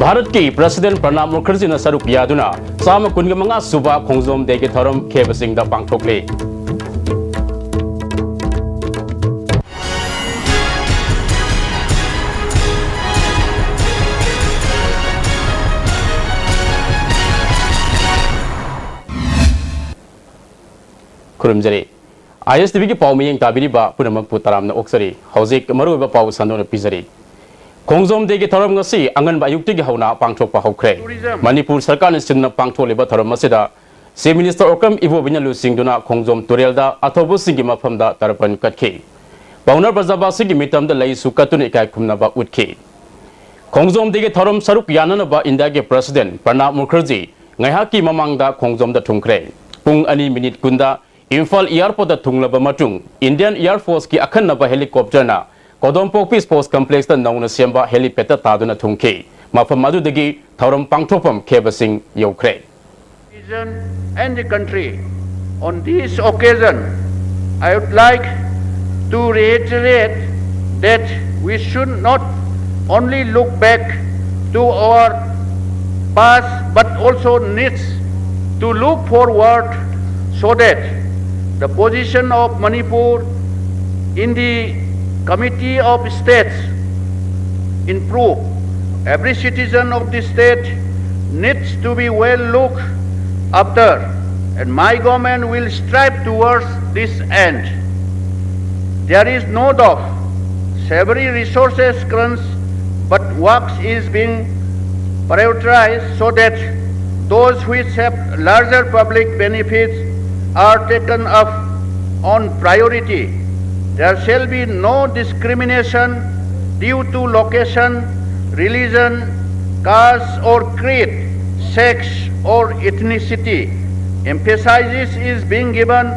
भारत की प्रेसिडेंट प्रणब मुखर्जी ने सरुक यादुना साम कुनगमंगा सुबा खोंगजोम दे के थरम खेबसिंग दा पांगथोकले खुरमजरे ISTV की पाव मियंग ताबिरीबा पुनमक पुतरामना ओक्सरी हौजिक मरुबा पाव संदोन पिजरी खोंगजोम दे के थरम ngasi angan ba yukti gi hauna pangthok pa hokre Manipur sarkar ne sinna pangtholeba thorम masida se minister okam ibo binalu singduna Khongjom turelda athobu singi mafamda tarpan katke baunar bajabasi gi mitam da lai sukatun ikai khumna ba utke Khongjom दे के थरम saruk yanana ba India ke president Pranab Mukherjee ngaiha ki mamangda Khongjom da thungkre pung ani minute kunda Imphal airport da thunglaba matung Indian Air Force ki akhanna ba helicopter na Kodompokpi Sports Complex da nauna siamba helipad da taduna thungke mafam adudagi thoram pangthopam khebasing yokre and the country. On this occasion, I would like to reiterate that we should not only look back to our past but also needs to look forward so that the position of Manipur in the Committee of States improve. Every citizen of the state needs to be well looked after, and my government will strive towards this end. There is no doubt several resources crunch, but work is being prioritized so that those which have larger public benefits are taken up on priority. There shall be no discrimination due to location, religion, caste or creed, sex or ethnicity. Emphasis is being given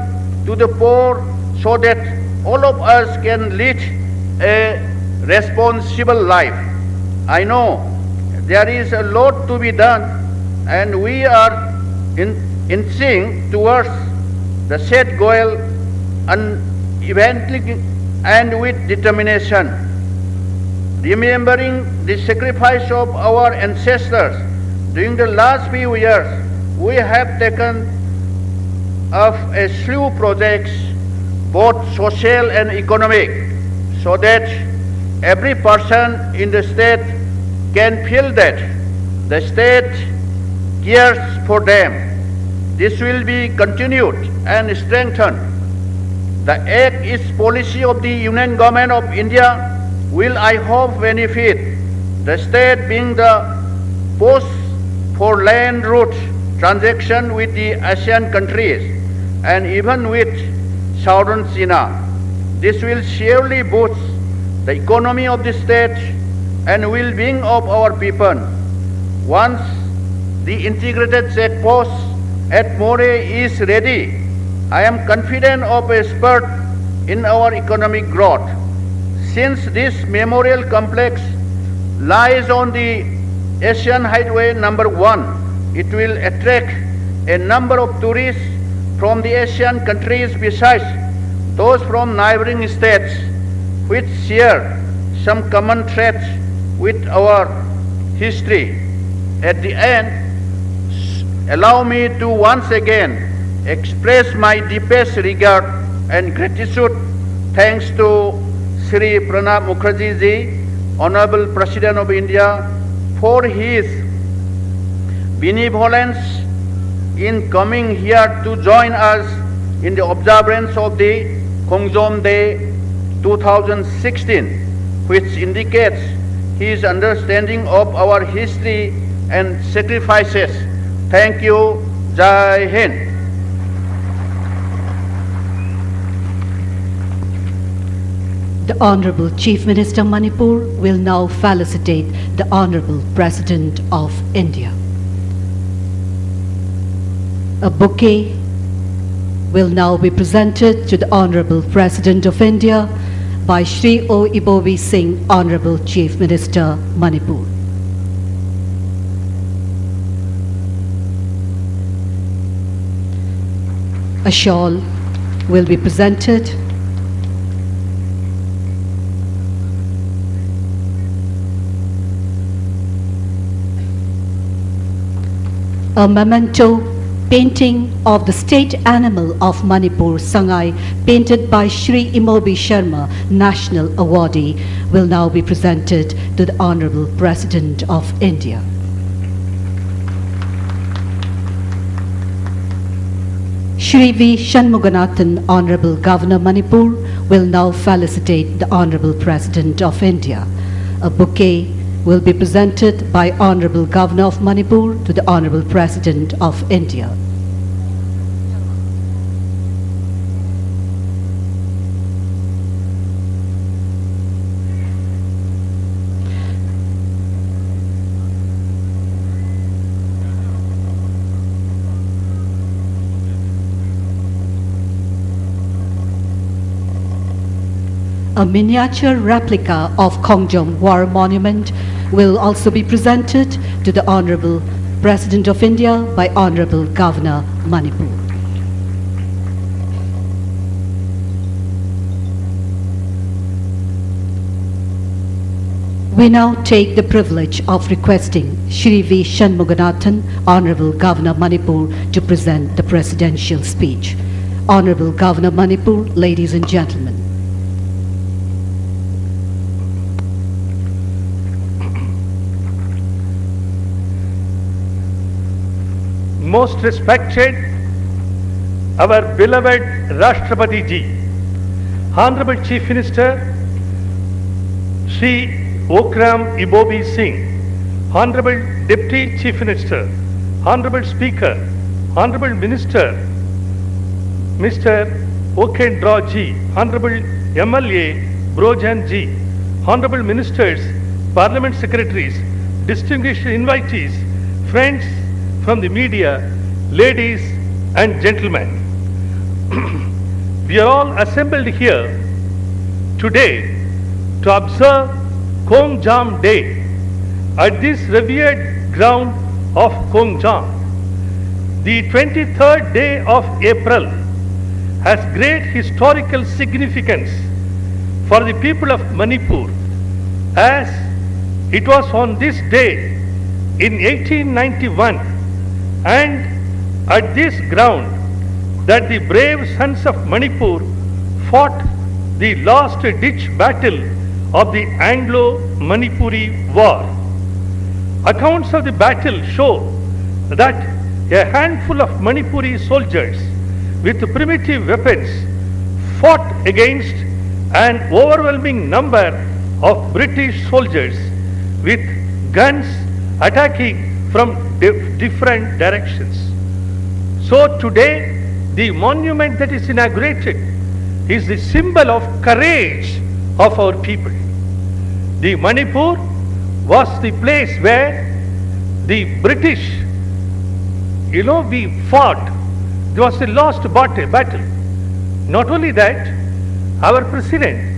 to the poor so that all of us can lead a responsible life. I know there is a lot to be done and we are inching towards the set goal eventually and with determination. Remembering the sacrifice of our ancestors during the last few years, we have taken up a slew of projects, both social and economic, so that every person in the state can feel that the state cares for them. This will be continued and strengthened. The Act is policy of the Union Government of India will, I hope, benefit the state being the post for land route transaction with the ASEAN countries and even with Southern China. This will surely boost the economy of the state and well-being of our people. Once the integrated checkpost at More is ready, I am confident of a spurt in our economic growth. Since this memorial complex lies on the Asian Highway number 1, it will attract a number of tourists from the Asian countries besides those from neighboring states which share some common traits with our history. At the end, allow me to once again express my deepest regard and gratitude thanks to Shri Pranab Mukherjee ji, Honorable President of India, for his benevolence in coming here to join us in the observance of the Khongjom Day 2016, which indicates his understanding of our history and sacrifices. Thank you. Jai Hind. The Honorable Chief Minister of Manipur will now felicitate the Honorable President of India. A bouquet will now be presented to the Honorable President of India by Shri O. Ibovi Singh, Honorable Chief Minister, Manipur. A shawl will be presented. A memento painting of the state animal of Manipur, Sangai, painted by Shri Imobi Sharma, National Awardee, will now be presented to the Honorable President of India. Shri V. Shanmuganathan, Honorable Governor Manipur, will now felicitate the Honorable President of India. A bouquet will be presented by Honorable Governor of Manipur to the Honorable President of India. A miniature replica of Kongjong War Monument will also be presented to the Honorable President of India by Honorable Governor Manipur. We now take the privilege of requesting Shri V. Shanmuganathan, Honorable Governor Manipur, to present the presidential speech. Honorable Governor Manipur, ladies and gentlemen. Most respected, our beloved Rashtrapati Ji, Honorable Chief Minister, Shri Okram Ibobi Singh, Honorable Deputy Chief Minister, Honorable Speaker, Honorable Minister, Mr. Okendra Ji, Honorable MLA Brojan Ji, Honorable Ministers, Parliament Secretaries, distinguished invitees, friends from the media, ladies and gentlemen. We are all assembled here today to observe Kongjam Day at this revered ground of Kongjam. The 23rd day of April has great historical significance for the people of Manipur, as it was on this day in 1891 and at this ground that the brave sons of Manipur fought the last ditch battle of the Anglo-Manipuri War. Accounts of the battle show that a handful of Manipuri soldiers with primitive weapons fought against an overwhelming number of British soldiers with guns attacking from different directions. So today, the monument that is inaugurated is the symbol of courage of our people. The Manipur was the place where the British, we fought. There was a lost battle. Not only that, our president,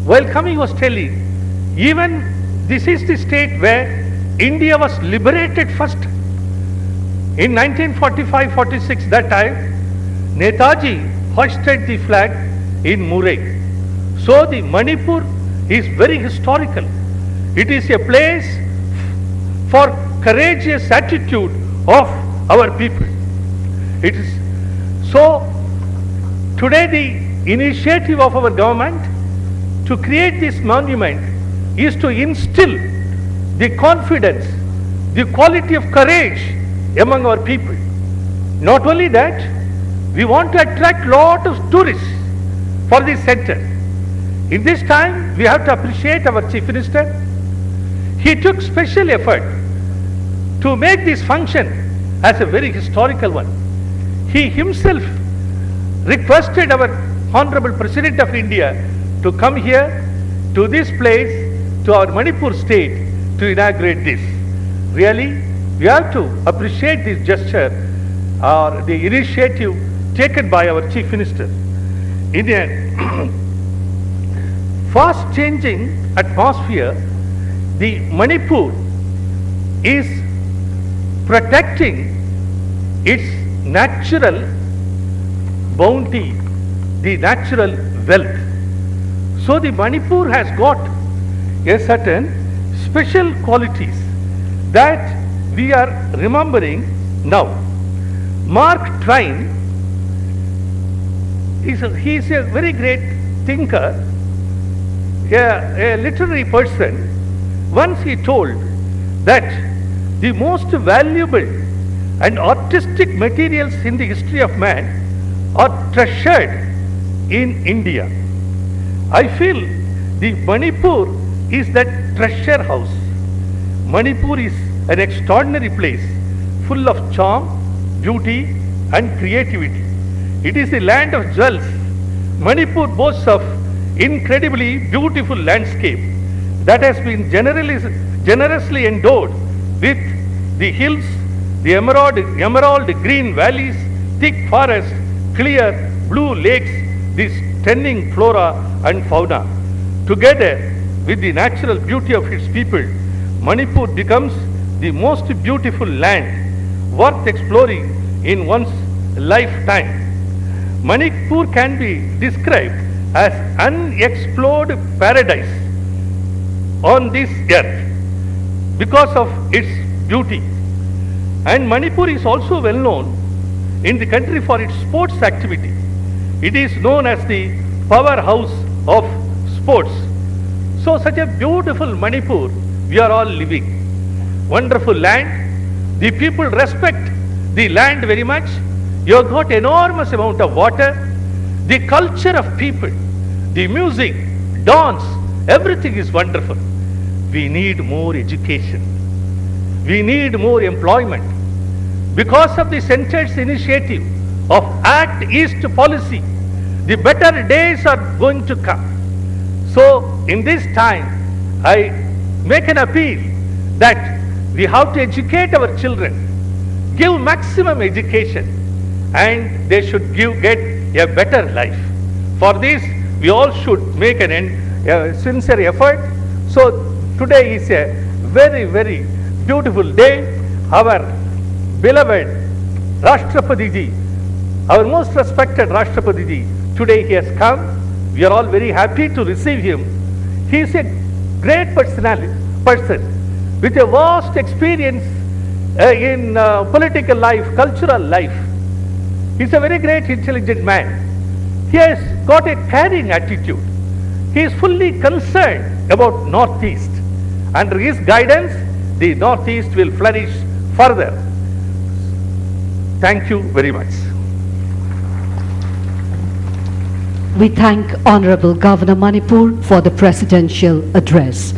while coming, was telling, even this is the state where India was liberated first. In 1945-46, that time, Netaji hoisted the flag in Murray. So the Manipur is very historical. It is a place for courageous attitude of our people. It is so today the initiative of our government to create this monument is to instill the confidence, the quality of courage among our people. Not only that, we want to attract lot of tourists for this center. In this time, we have to appreciate our Chief Minister. He took special effort to make this function as a very historical one. He himself requested our Honorable President of India to come here to this place, to our Manipur state, to inaugurate this. Really, we have to appreciate this gesture or the initiative taken by our Chief Minister. In a fast changing atmosphere, the Manipur is protecting its natural bounty, the natural wealth. So the Manipur has got a certain special qualities that we are remembering Now, Mark Twain he is a very great thinker, a literary person. Once he told that the most valuable and artistic materials in the history of man are treasured in India. I feel the Manipur is that treasure house. Manipur is an extraordinary place full of charm, beauty and creativity. It is the land of jewels. Manipur boasts of incredibly beautiful landscape that has been generously endowed with the hills, the emerald green valleys, thick forests, clear blue lakes, the stunning flora and fauna. Together with the natural beauty of its people, Manipur becomes the most beautiful land worth exploring in one's lifetime. Manipur can be described as unexplored paradise on this earth because of its beauty. And Manipur is also well known in the country for its sports activity. It is known as the powerhouse of sports. So such a beautiful Manipur we are all living. Wonderful land. The people respect the land very much. You have got enormous amount of water. The culture of people, the music, dance, everything is wonderful. We need more education. We need more employment. Because of the center's initiative of Act East policy, the better days are going to come. So in this time, I make an appeal that we have to educate our children, give maximum education, and they should get a better life. For this, we all should make a sincere effort. So today is a very, very beautiful day. Our beloved Rashtrapati Ji, our most respected Rashtrapati Ji, today he has come. We are all very happy to receive him. He is a great person with a vast experience in political life, cultural life. He is a very great intelligent man. He has got a caring attitude. He is fully concerned about Northeast. Under his guidance, the Northeast will flourish further. Thank you very much. We thank Honorable Governor Manipur for the presidential address.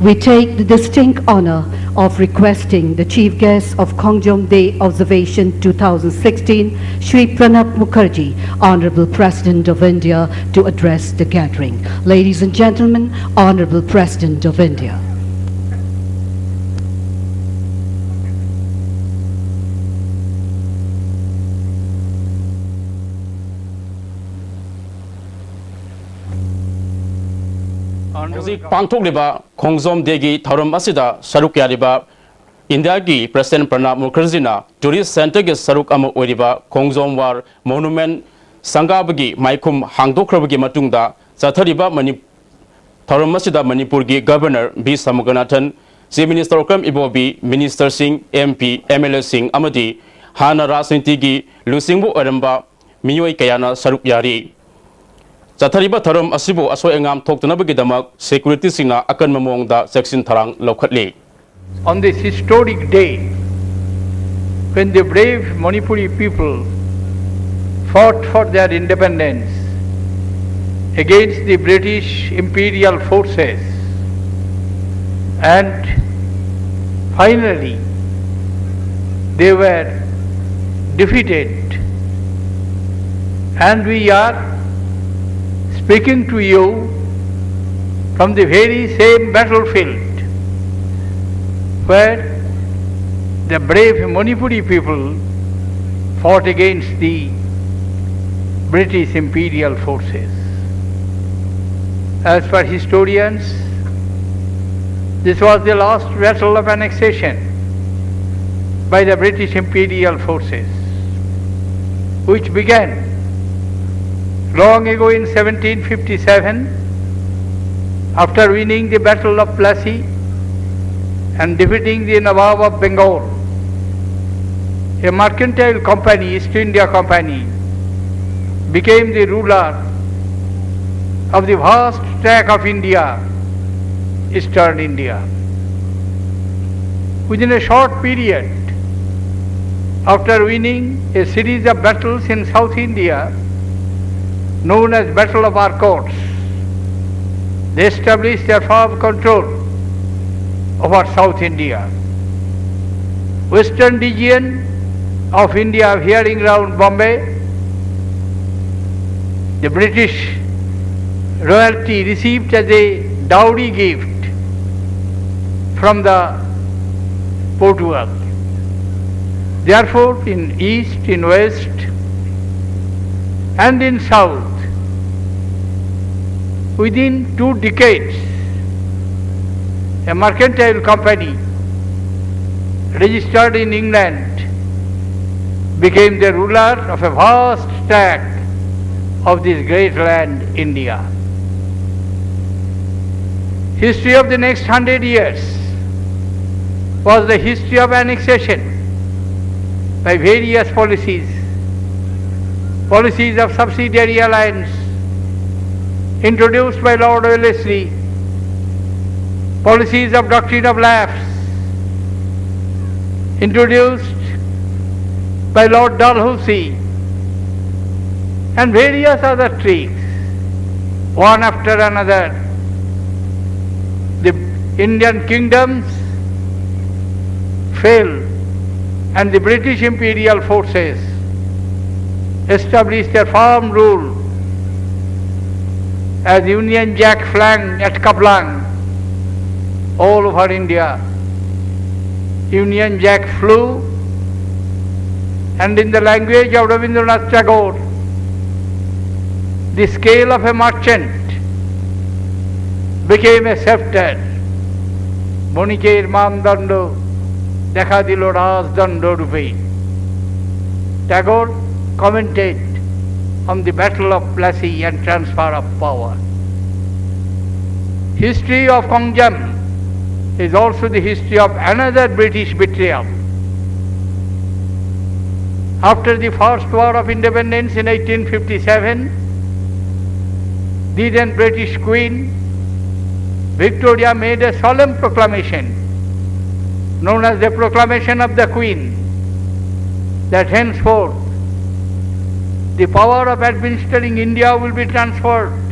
We take the distinct honor of requesting the Chief Guest of Kongjom Day Observation 2016, Shri Pranab Mukherjee, Honorable President of India, to address the gathering. Ladies and gentlemen, Honorable President of India. Hojik pangthokliba Kongjom Degi Tharam asida saruk yariba India gi President Pranab Mukherjee na Tourist Center ge saruk ama oiriba Kongjom War Monument Sangabagi Maikum Hangdokrabagi matungda chathariba Tharam asida Manipur gi Governor B Samuganathan, Chief Minister Okram Ibobi, Minister Singh, MP, MLA Singh amadi Hana Rajniti gi Lusingbu Aramba Miyoi Kayana saruk yari. Chathariba Tharam asibu asoi engam thoktanabagi security singna akan mamongda section tharang lokhatli. On this historic day, when the brave Manipuri people fought for their independence against the British imperial forces, and finally they were defeated, and we are speaking to you from the very same battlefield where the brave Manipuri people fought against the British imperial forces. As per historians, this was the last battle of annexation by the British imperial forces, which began long ago in 1757, after winning the Battle of Plassey and defeating the Nawab of Bengal a mercantile company, East India Company, became the ruler of the vast tract of India, Eastern India. Within a short period, after winning a series of battles in South India, known as Battle of Arcot, they established their firm control over South India. Western region of India veering round Bombay, the British royalty received as a dowry gift from the Portugal. Therefore, in east, in west, and in south, within 2 decades, a mercantile company registered in England became the ruler of a vast tract of this great land, India. History of the next 100 years was the history of annexation by various policies, policies of subsidiary alliance introduced by Lord Wellesley, policies of doctrine of lapse introduced by Lord Dalhousie, and various other tricks, one after another. The Indian kingdoms fell and the British imperial forces established their firm rule as Union Jack flag at Kaplang all over India. Union Jack flew, and in the language of Rabindranath Tagore, the scale of a merchant became a scepter. Boniker Mandando দেখা দিল রাজদণ্ড রূপে. Tagore commented on the battle of Plassey and transfer of power. History of Kongjam is also the history of another British betrayal. After the first war of independence in 1857, the then British Queen Victoria made a solemn proclamation known as the Proclamation of the Queen, that henceforth the power of administering India will be transferred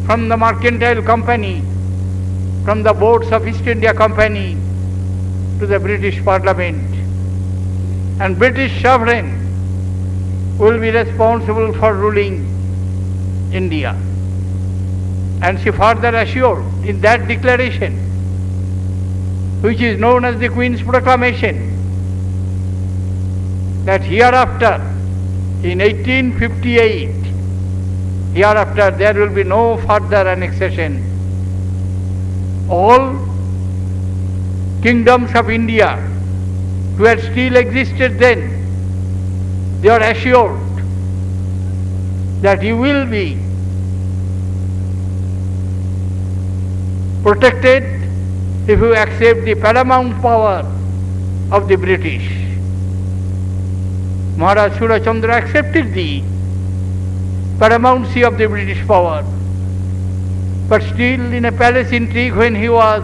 from the mercantile company, from the boards of East India Company to the British Parliament, and British sovereign will be responsible for ruling India. And she further assured in that declaration, which is known as the Queen's Proclamation, that hereafter, in 1858, hereafter there will be no further annexation. All kingdoms of India who had still existed then, they are assured that you will be protected if you accept the paramount power of the British. Maharaj Surya Chandra accepted the paramountcy of the British power, but still in a palace intrigue when he was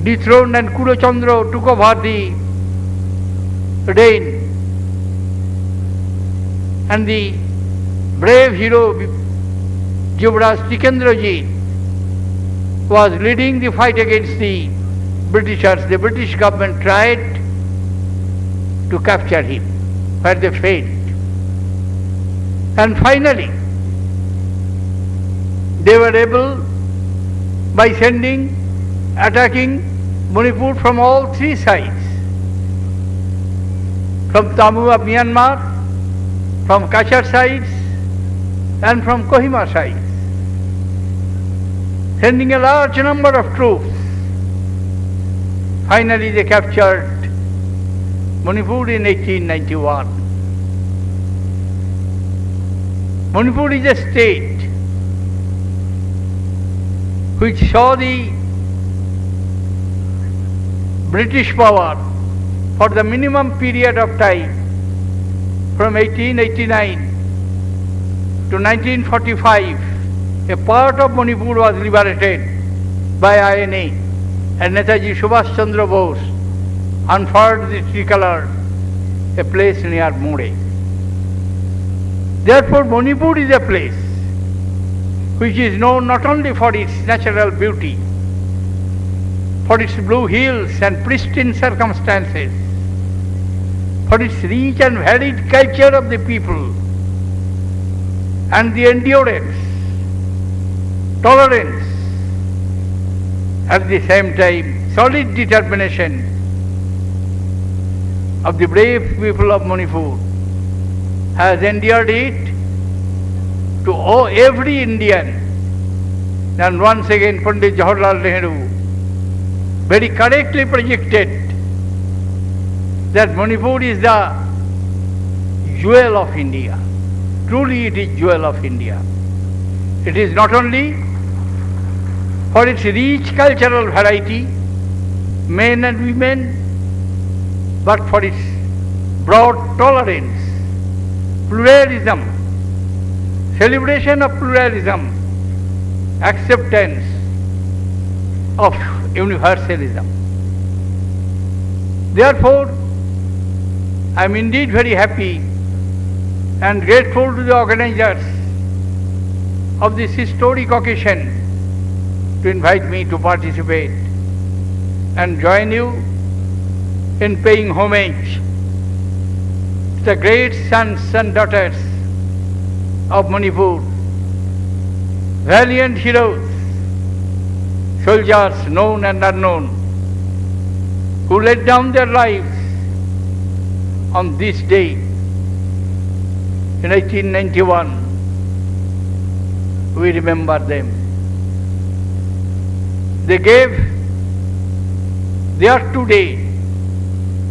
dethroned and Kula Chandra took over the reign, and the brave hero Yuvraj Tikendraji was leading the fight against the Britishers. The British government tried to capture him, where they failed. And finally, they were able, by attacking Manipur from all 3 sides, from Tamu of Myanmar, from Kachar sides, and from Kohima sides, sending a large number of troops. Finally, they captured Manipur in 1891. Manipur is a state which saw the British power for the minimum period of time from 1889 to 1945, a part of Manipur was liberated by INA, and Netaji Subhash Chandra Bose unfurled the tricolour, a place near More. Therefore, Manipur is a place which is known not only for its natural beauty, for its blue hills and pristine circumstances, for its rich and varied culture of the people, and the endurance, tolerance, at the same time solid determination of the brave people of Manipur has endeared it to every Indian. And once again Pandit Jawaharlal Nehru very correctly projected that Manipur is the jewel of India. Truly it is jewel of India. It is not only for its rich cultural variety, men and women, but for its broad tolerance, pluralism, celebration of pluralism, acceptance of universalism. Therefore, I am indeed very happy and grateful to the organizers of this historic occasion to invite me to participate and join you in paying homage to the great sons and daughters of Manipur, valiant heroes, soldiers known and unknown, who laid down their lives on this day in 1891. We remember them. They gave their today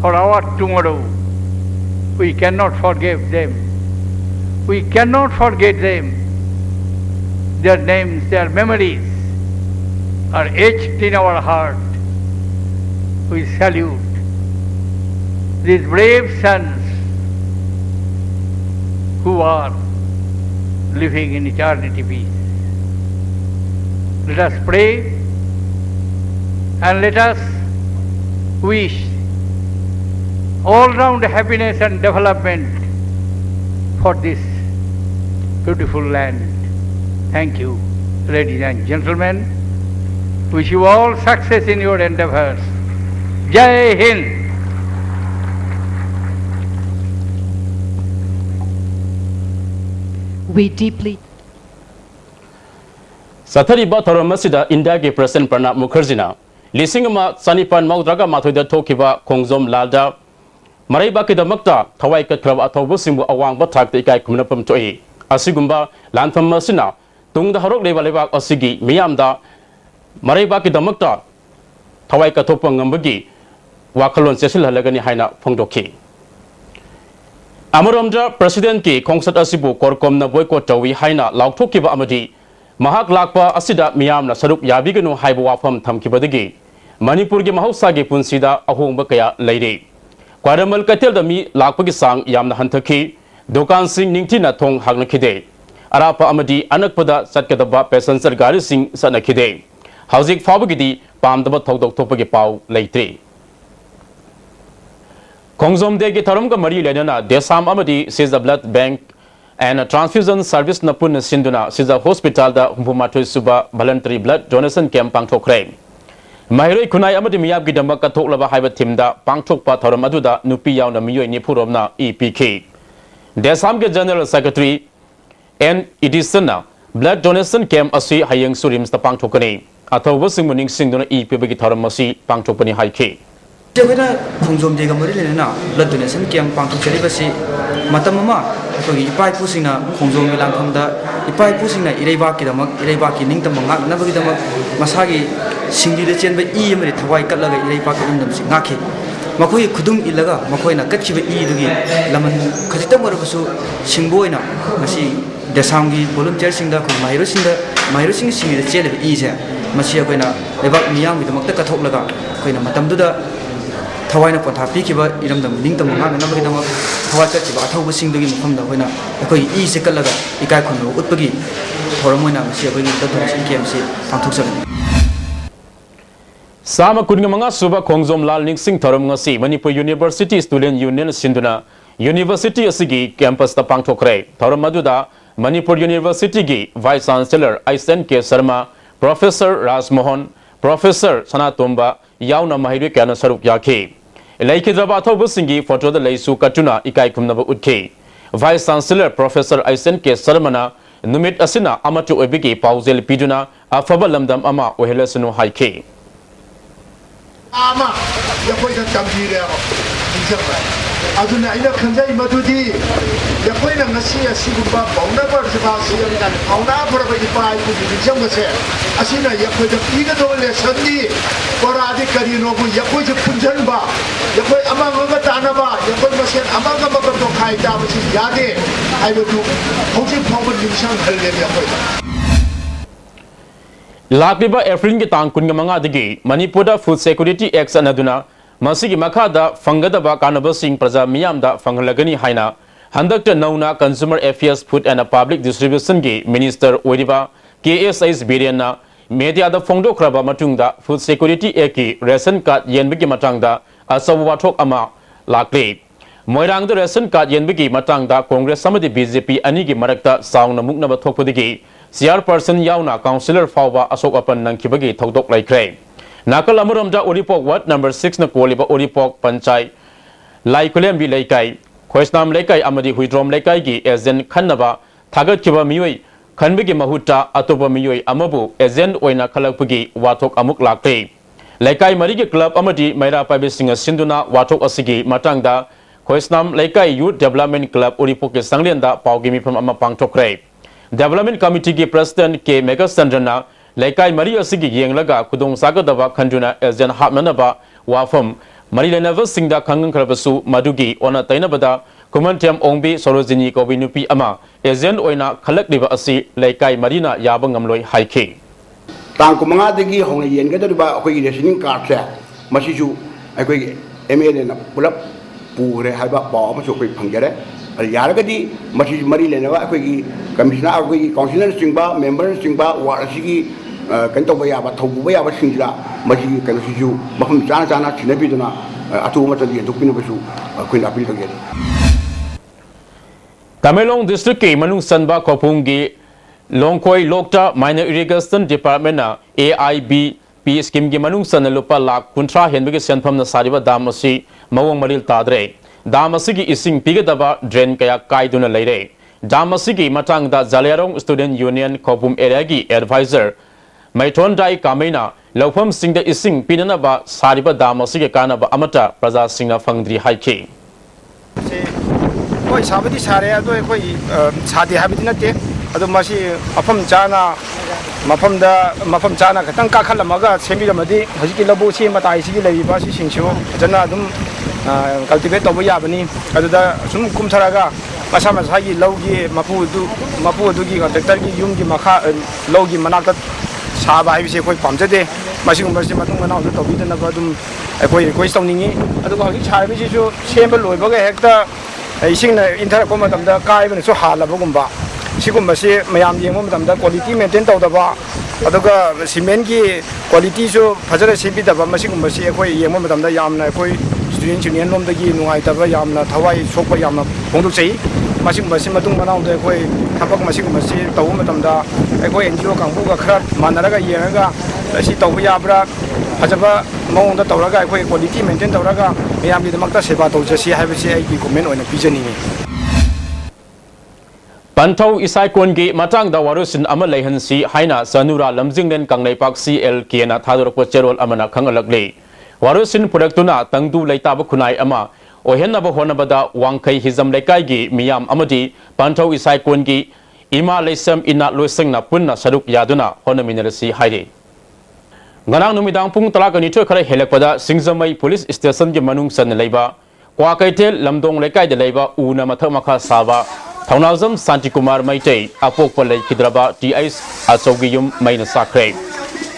for our tomorrow. We cannot forgive them. We cannot forget them. Their names, their memories are etched in our heart. We salute these brave sons who are living in eternity peace. Let us pray and let us wish all-round happiness and development for this beautiful land. Thank you, ladies and gentlemen. Wish you all success in your endeavors. Jai Hind. We deeply Sathariba Thoramasida India ke President Pranab Mukherjee Lisingama Sanipan Maudraga Mathoida Tokiba Kongzom Lada Maraiba Kidamakta Tawai Katrava Atobusimo Awang Batak the Ikai Kumunapam Toi Asigumba Lantham Masina Tung the Harok Levaleva Osigi Miamda Maraiba Kidamakta Tawai Katopangambagi Wakalon Cecil Halagani Haina Pongdoki Amaramja President ki Kongsat Asibu Korkom na boycott tawi haina lauktokiba amadi Mahak lakpa asida miyam na sarup yabiganu haibu wafam thamkibadagi Manipur gi mahausa gi punsida ahongba kaya leire Kwaramal katel da mi lakpagi sang yamna hanthaki Dokan sing ningtina thong hagnakide Arapa amadi anakpada satkadaba passenger gari sing sanakide Hauzik fabagidi pamdaba thodok topagi pau leitre Kongzom de Gitaramga Mari Lenana, Desam Amadi, says the blood bank and a transfusion service Napun Sinduna, says the hospital, the Humpumatu Suba voluntary blood donation camp Pangtok Kray. Mahiri Kunai Amadi Miyab Gidamaka Toklava Hiva Timda, Pangtok Pataramaduda, Nupiya, the Mio Nipuromna, EPK. Desam General Secretary and Idisana, blood donation camp Asi Hayang Surims the Pangtokane, Atawasimuning Sinduna EPB Gitaramasi, Pangtopani Haike. Jagana Kongzom de Gamarina, blood donation camp Pangtok Cheribasi, Matamama, Ipai Pusina, Kongzom Milankamda, Ipai Pusina, Irebaki, Irebaki, Nintamanga, Navagidama, Masagi, Singi the Chen, but Emily Tawai Kalaga, Irebaki in them Singaki. Makoi Kudum Ilaga, Makoina, Kachiva E. Laman Katita Marabasu, Simboina, Masi, Desangi, volunteer singer, Myrosin Singi the Chen of Ease, Masia Gona, Levak Miam with the Makaka Toplaga, Koina Matamduda. थवाइना पोथापी किबा इरमदम निंगतम ngangnabagidam thawai chatiba athobasingdogi mafamda hoina akoi I se kalaga ikai khonno utpagi thoramoina masi akoi donation camp se pangthoksalani Sama kunga manga suba khongjom lal ningsing thoram ngasi Manipur University Student Union sinduna University asigi campus ta pangthokre thoram maduda Manipur University gi Vice Chancellor ISTV Sharma Professor Rajmohan Professor Sanatomba yauna mahiri kana saruk yakhe laikhidraba thobusingi photo da leisu katuna ikai khumnaba utke Vice Chancellor Professor ISTV Sharmana numit asina amatu obigi pauzel piduna afaba lamdam ama ohelasunu haike ama yakoi da tamji le injaba aduna ina khanjai madudi yakoi na ngasi asigumba bauna par jaba si kan auna par ba di pai ku di jam gase asina yakoi da iga do le sandi poradi kari no bu yakoi je punjan ba yakoi amang ga tana ba yakoi masen amang ga ba to khai ta ba si yade ai bu hoji phong bu nimsang hal le yakoi Lakliba April ki tang kun manga digi Manipur Food Security Act anaduna masigi makada fangadaba kanaba sing praja miyam da fanglagani haina handakta nauna Consumer Affairs Food and Public Distribution gi Minister Oiriba KSIS Biriana media da fongdo kraba matungda Food Security Act ki ration card yenbigi matangda asawa thok ama lakli moirang da ration card yenbigi matangda Congress samadi BJP ani gi marakta saungna mukna ba thokpodigi Chairperson yauna Councillor Fauba Asok Apan Nankibagi Thodok Laikre Nakal Amuramda Oripok Ward number 6 na Koliba Oripok Panchai Laikulem Bi Laikai Khoisnam Laikai Amadi Huidrom Laikai gi Ezen Khanaba Thagat Kiba Miyoi Khanbigi Mahuta Atoba Miyoi Amabu Ezen Oina Khalakpugi Watok Amuk Lakre Laikai Marigi Club Amadi Maira Pabi Singa Sinduna Watok Asigi Matangda Khoisnam Laikai Youth Development Club Oripok Sanglianda Paugimi Pam Ama Pangtokre Development Committee ki President K. Megasandrana Laikai Maria Sigi Yenglaga Kudong Sagadava Kanduna Ezen Hapmanaba Wafam Marilenava Singda Kangan Krabasu Madugi Ona Tainabada Kumantiam Ongbi Sorozini Kobinupi Ama Ezen Oina Kalakliva Asi Laikai Marina Yabangamloi Haike Tang kumanga degi hong yen ga dariba akoi reasoning card se masiju akoi MLA na pulap pure haiba ba ma so koi phangjare yaragadi masi mari lenawa akoi commissioner akoi councillor singba member singba ward asigi kan to ba ba thobu ba ba singjira masi kan siju mahum jana jana chinabi duna atu ma tadi dukpina basu akoi appeal tagere Tamelong District ke Manung Sanba Kopungi Longkoi Lokta Minor Irrigation Department na AIB P scheme gi Manung San lupa lak kuntra henbigi senpham na sariba dam asi mawong maril tadre dam asigi ising pigadaba drain kaya kaiduna leire dam asigi matang da Zalerong Student Union Kopum area gi advisor Maiton Dai Kamena Lofam Singda ising pinanaba sariba dam asigi kanaba amata praja singna fangdri haike koi sabadi sare ado koi sadi habiti nate ado masi afam jana mafam jana katang ka khalamaga semiramadi hajiki labu si matai sigi leiba si singsu jana adum cultivate tobu yabani ado da sum kumtharaga masa masa gi logi mapu du gi contractor gi yum gi makha logi manakta saba hai se koi pamjade masi gumba si matung mana tobi dana ba dum koi sawningi ado ga gi chai bi su semba loibaga hekta isingna interact ko matamda kai bane so halabagumba sigumba si mayam yengmo matamda quality maintain tawdaba aduga cement gi quality so phajara sibidaba masigumba si ekoi yengmo matamda yamna ekoi student union lom dagi nungai taba yamna thawai sokpa yamna phongduk chei masigumba si matung manau de ekoi thapak masigumba si tawu matamda ekoi NGO kangbu ga khara manaraga yengaga si tawu yabra phajaba maung da tawraga ekoi quality maintain tawraga mayam gi damakta seba tawjasi haibasi ai gi comment oina pijani Pantau Isai Kongi Matang da Warusin Ama Lehansi Haina Sanura Lamjinglen Kanglaipak CL Kiana Thadorok Cherol Amana Kangalakle Warusin Produktuna Tangdu Laitaba Kunai Ama Ohenaba Honabada Wangkai Hizam Lekai Miyam Amadi Pantau Isai Kongi Ima Lesam Ina Losingna Punna Saduk Yaduna Honaminarasi Haide Nganang Numidang Pung Talakani Tokare Helakpada Singzamai Police Station Gi Manung San Leiba Kwakaitel Lamdong Lekai de Leiba Una Mathamaka Saba Taunazam Santi Kumar Maitei Apok Palai Kidraba TIS Asogiyum Maina Sakre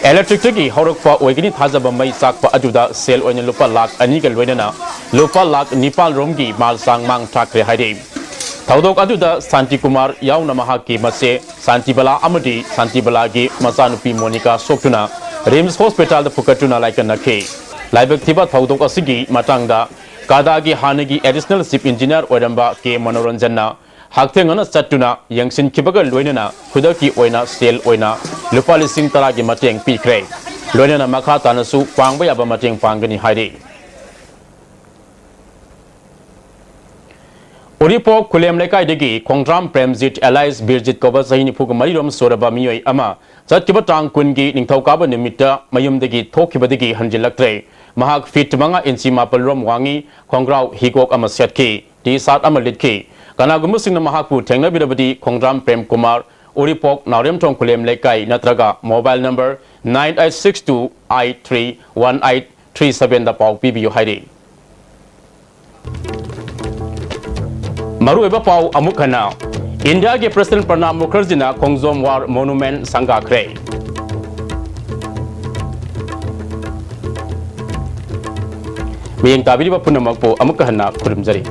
electric horokpa oigini thajaba mai sakpa ajuda sel oina lupa lakh ani ga loinana lupa lakh nipal romgi mal sang mang thakre haide thaudok ajuda santi kumar yauna mahaki mase santi bala amadi santi bala gi masanupi monica soktuna rims hospital da pukatuna like nakhe laibak thiba thaudok asigi matangda kadagi hanagi additional chief engineer oiramba ke manoranjanna hakthengana chatuna yangsin kibaga loinana khudaki oina sel oina lupa lising taragi mateng pikre loinana makha tanasu pangba yaba mateng pangani haide Oripok Kulem Lekai Degi Kongdram Premjit Allies Birjit Koba Sahini Puk Mariram Soraba Miyoi Ama Zatkibatang Kungi Ningthaukaba Nimita Mayum Degi Thokibadegi Hanjilaktre Mahak Fit Manga Insi Mapalrom Wangi Kongrau Higok Ama Setki Di Sat Ama Litki Kanagumusing Mahaku Tengna Bidabadi Kongdram Prem Kumar Oripok Narim Tong Kulem Lekai Natraga Mobile Number 9862I31837 Da Pau PBU Haidi Maru eba pau amukana India ke President Pranab Mukherjee na Khongjom War Monument sanga kre Miyeng tabiri ba punamak po amukana khurumjari